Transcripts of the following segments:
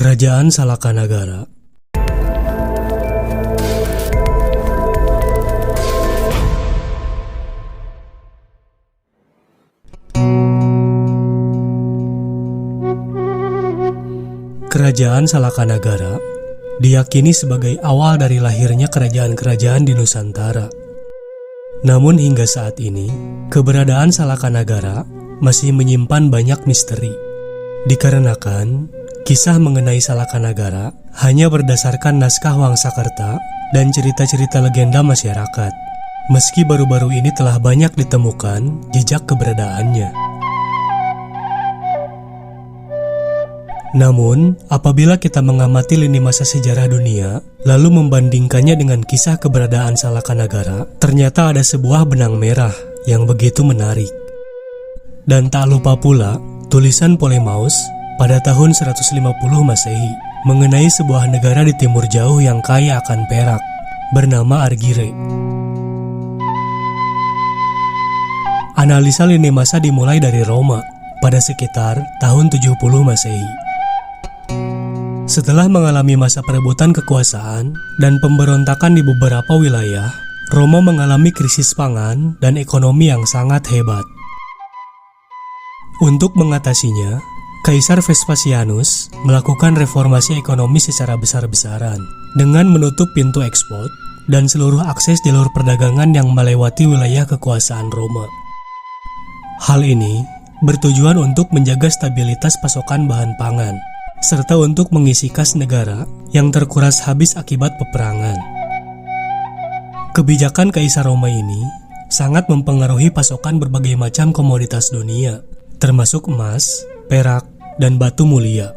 Kerajaan Salakanagara. Kerajaan Salakanagara diyakini sebagai awal dari lahirnya kerajaan-kerajaan di Nusantara. Namun hingga saat ini, keberadaan Salakanagara masih menyimpan banyak misteri. Dikarenakan kisah mengenai Salakanagara hanya berdasarkan naskah Wangsakerta dan cerita-cerita legenda masyarakat. Meski baru-baru ini telah banyak ditemukan jejak keberadaannya. Namun, apabila kita mengamati lini masa sejarah dunia, lalu membandingkannya dengan kisah keberadaan Salakanagara, ternyata ada sebuah benang merah yang begitu menarik. Dan tak lupa pula, tulisan Ptolemeus pada tahun 150 Masehi mengenai sebuah negara di timur jauh yang kaya akan perak, bernama Argire. Analisa lini masa dimulai dari Roma pada sekitar tahun 70 Masehi. Setelah mengalami masa perebutan kekuasaan dan pemberontakan di beberapa wilayah, Roma mengalami krisis pangan dan ekonomi yang sangat hebat. Untuk mengatasinya, Kaisar Vespasianus melakukan reformasi ekonomi secara besar-besaran dengan menutup pintu ekspor dan seluruh akses jalur perdagangan yang melewati wilayah kekuasaan Roma. Hal ini bertujuan untuk menjaga stabilitas pasokan bahan pangan, serta untuk mengisi kas negara yang terkuras habis akibat peperangan. Kebijakan Kaisar Roma ini sangat mempengaruhi pasokan berbagai macam komoditas dunia, termasuk emas, perak, dan batu mulia.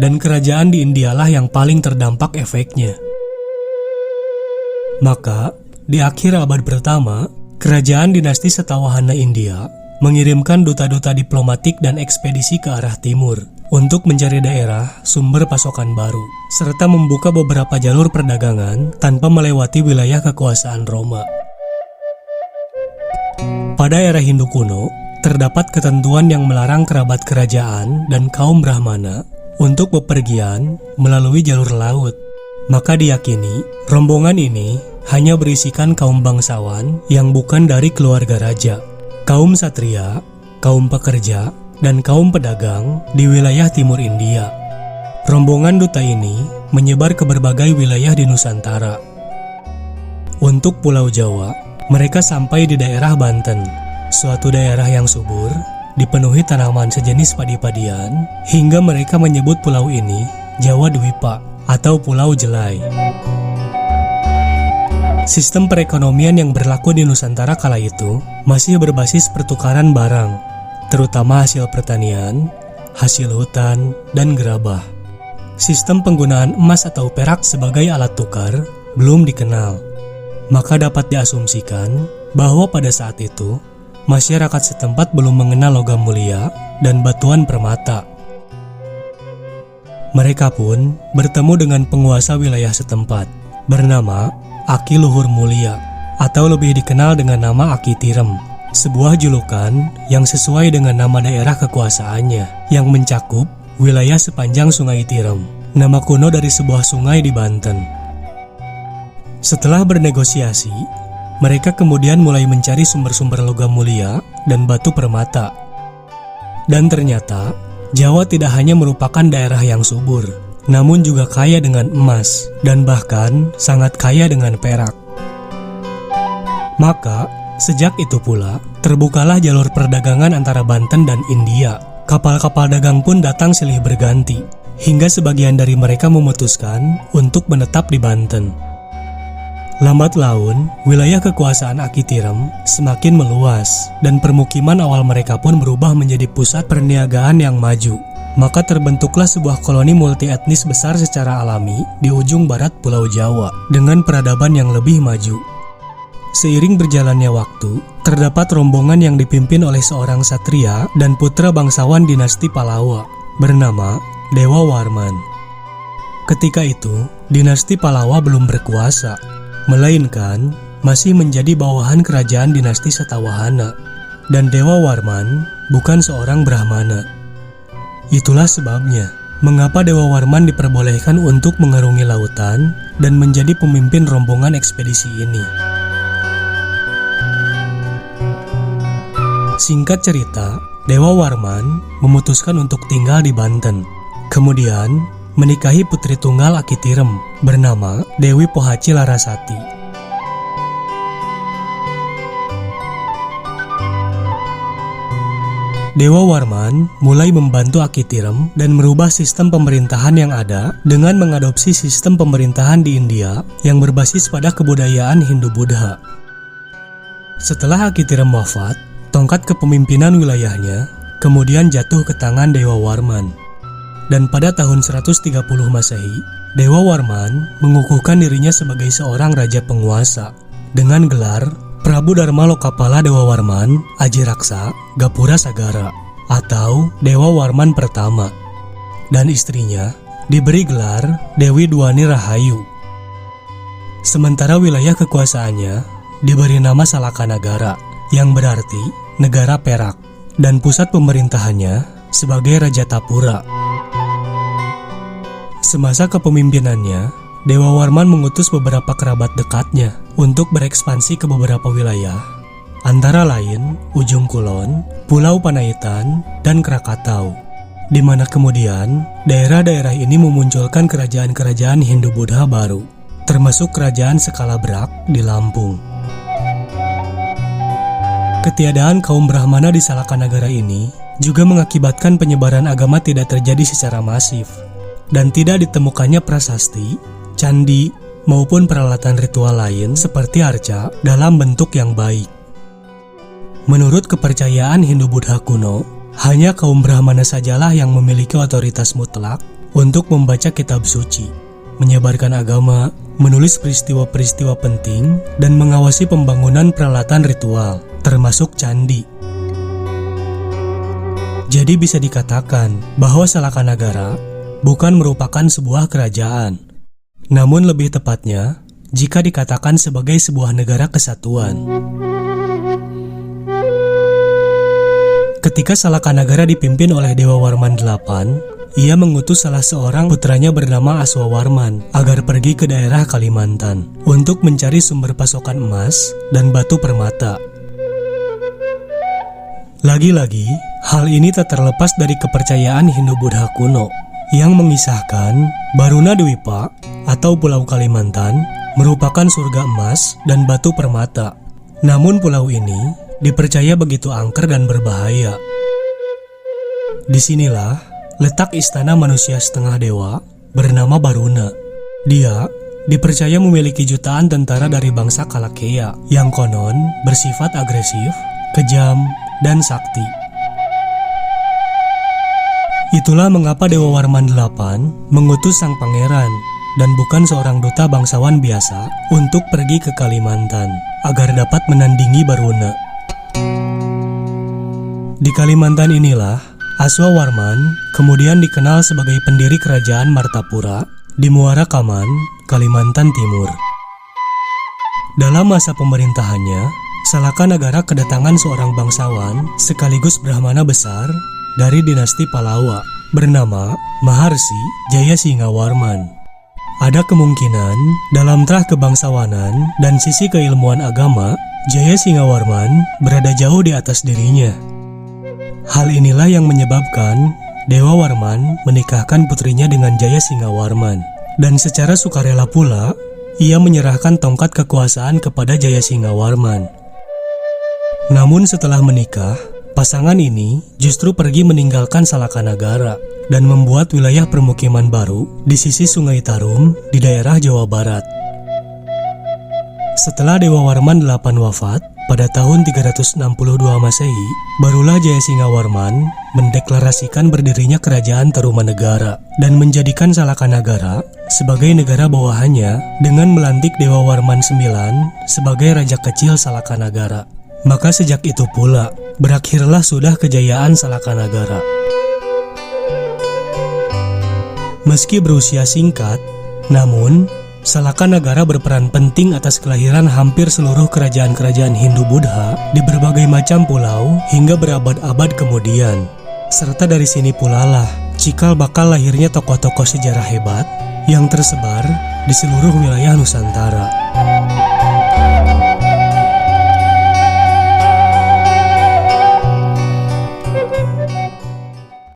Dan kerajaan di Indialah yang paling terdampak efeknya. Maka, di akhir abad pertama, kerajaan dinasti Satawahana India mengirimkan duta-duta diplomatik dan ekspedisi ke arah timur untuk mencari daerah sumber pasokan baru, serta membuka beberapa jalur perdagangan tanpa melewati wilayah kekuasaan Roma. Pada era Hindu kuno, terdapat ketentuan yang melarang kerabat kerajaan dan kaum Brahmana untuk bepergian melalui jalur laut. Maka diyakini, rombongan ini hanya berisikan kaum bangsawan yang bukan dari keluarga raja, kaum satria, kaum pekerja, dan kaum pedagang di wilayah timur India. Rombongan duta ini menyebar ke berbagai wilayah di Nusantara. Untuk Pulau Jawa, mereka sampai di daerah Banten, suatu daerah yang subur, dipenuhi tanaman sejenis padi-padian, hingga mereka menyebut pulau ini Jawa Dwipa atau Pulau Jelai. Sistem perekonomian yang berlaku di Nusantara kala itu masih berbasis pertukaran barang, terutama hasil pertanian, hasil hutan, dan gerabah. Sistem penggunaan emas atau perak sebagai alat tukar belum dikenal. Maka dapat diasumsikan bahwa pada saat itu, masyarakat setempat belum mengenal logam mulia dan batuan permata. Mereka pun bertemu dengan penguasa wilayah setempat, bernama Aki Luhur Mulia, atau lebih dikenal dengan nama Aki Tirem, sebuah julukan yang sesuai dengan nama daerah kekuasaannya, yang mencakup wilayah sepanjang Sungai Tirem, nama kuno dari sebuah sungai di Banten. Setelah bernegosiasi, mereka kemudian mulai mencari sumber-sumber logam mulia dan batu permata. Dan ternyata, Jawa tidak hanya merupakan daerah yang subur, namun juga kaya dengan emas, dan bahkan sangat kaya dengan perak. Maka, sejak itu pula, terbukalah jalur perdagangan antara Banten dan India. Kapal-kapal dagang pun datang silih berganti, hingga sebagian dari mereka memutuskan untuk menetap di Banten. Lambat laun, wilayah kekuasaan Aki Tirem semakin meluas, dan permukiman awal mereka pun berubah menjadi pusat perniagaan yang maju. Maka terbentuklah sebuah koloni multi-etnis besar secara alami di ujung barat Pulau Jawa, dengan peradaban yang lebih maju. Seiring berjalannya waktu, terdapat rombongan yang dipimpin oleh seorang satria dan putra bangsawan dinasti Palawa, bernama Dewa Warman. Ketika itu, dinasti Palawa belum berkuasa, melainkan masih menjadi bawahan kerajaan dinasti Satawahana, dan Dewa Warman bukan seorang Brahmana. Itulah sebabnya mengapa Dewa Warman diperbolehkan untuk mengarungi lautan dan menjadi pemimpin rombongan ekspedisi ini. Singkat cerita, Dewa Warman memutuskan untuk tinggal di Banten. Kemudian, menikahi putri tunggal Akitirem bernama Dewi Pohaci Larasati. Dewa Warman mulai membantu Akitirem dan merubah sistem pemerintahan yang ada dengan mengadopsi sistem pemerintahan di India yang berbasis pada kebudayaan Hindu-Buddha. Setelah Akitirem wafat, tongkat kepemimpinan wilayahnya kemudian jatuh ke tangan Dewa Warman. Dan pada tahun 130 Masehi, Dewa Warman mengukuhkan dirinya sebagai seorang raja penguasa dengan gelar Prabu Dharma Lokapala Dewa Warman Ajiraksa Gapura Sagara atau Dewa Warman pertama, dan istrinya diberi gelar Dewi Dwani Rahayu. Sementara wilayah kekuasaannya diberi nama Salakanagara yang berarti negara perak, dan pusat pemerintahannya sebagai Raja Tapura. Semasa kepemimpinannya, Dewa Warman mengutus beberapa kerabat dekatnya untuk berekspansi ke beberapa wilayah, antara lain Ujung Kulon, Pulau Panaitan, dan Krakatau, di mana kemudian daerah-daerah ini memunculkan kerajaan-kerajaan Hindu-Buddha baru, termasuk kerajaan Sekalabrak di Lampung. Ketiadaan kaum Brahmana di Salakanagara ini juga mengakibatkan penyebaran agama tidak terjadi secara masif, dan tidak ditemukannya prasasti, candi, maupun peralatan ritual lain seperti arca dalam bentuk yang baik. Menurut kepercayaan Hindu-Buddha kuno, hanya kaum Brahmana sajalah yang memiliki otoritas mutlak untuk membaca kitab suci, menyebarkan agama, menulis peristiwa-peristiwa penting, dan mengawasi pembangunan peralatan ritual, termasuk candi. Jadi bisa dikatakan bahwa Salakanagara bukan merupakan sebuah kerajaan, namun lebih tepatnya jika dikatakan sebagai sebuah negara kesatuan. Ketika Salakanagara dipimpin oleh Dewa Warman VIII, ia mengutus salah seorang putranya bernama Aswawarman agar pergi ke daerah Kalimantan untuk mencari sumber pasokan emas dan batu permata. Lagi-lagi, hal ini tak terlepas dari kepercayaan Hindu-Buddha kuno yang mengisahkan Baruna Dwipa atau Pulau Kalimantan merupakan surga emas dan batu permata. Namun pulau ini dipercaya begitu angker dan berbahaya. Disinilah letak istana manusia setengah dewa bernama Baruna. Dia dipercaya memiliki jutaan tentara dari bangsa Kalakeya yang konon bersifat agresif, kejam, dan sakti. Itulah mengapa Dewa Warman VIII mengutus sang pangeran dan bukan seorang duta bangsawan biasa untuk pergi ke Kalimantan agar dapat menandingi Baruna. Di Kalimantan inilah Aswawarman kemudian dikenal sebagai pendiri kerajaan Martapura di Muara Kaman, Kalimantan Timur. Dalam masa pemerintahannya, Salakanagara kedatangan seorang bangsawan sekaligus Brahmana besar dari dinasti Palawa bernama Maharsi Jayasingawarman. Ada kemungkinan dalam terah kebangsawanan dan sisi keilmuan agama, Jayasingawarman berada jauh di atas dirinya. Hal inilah yang menyebabkan Dewa Warman menikahkan putrinya dengan Jayasingawarman, dan secara sukarela pula ia menyerahkan tongkat kekuasaan kepada Jayasingawarman. Namun setelah menikah, pasangan ini justru pergi meninggalkan Salakanagara dan membuat wilayah permukiman baru di sisi Sungai Tarum di daerah Jawa Barat. Setelah Dewa Warman VIII wafat pada tahun 362 Masehi, barulah Jayasingawarman mendeklarasikan berdirinya kerajaan Tarumanegara dan menjadikan Salakanagara sebagai negara bawahannya dengan melantik Dewa Warman IX sebagai raja kecil Salakanagara. Maka sejak itu pula berakhirlah sudah kejayaan Salakanagara. Meski berusia singkat, namun Salakanagara berperan penting atas kelahiran hampir seluruh kerajaan-kerajaan Hindu-Buddha di berbagai macam pulau hingga berabad-abad kemudian. Serta dari sini pula lah cikal bakal lahirnya tokoh-tokoh sejarah hebat yang tersebar di seluruh wilayah Nusantara.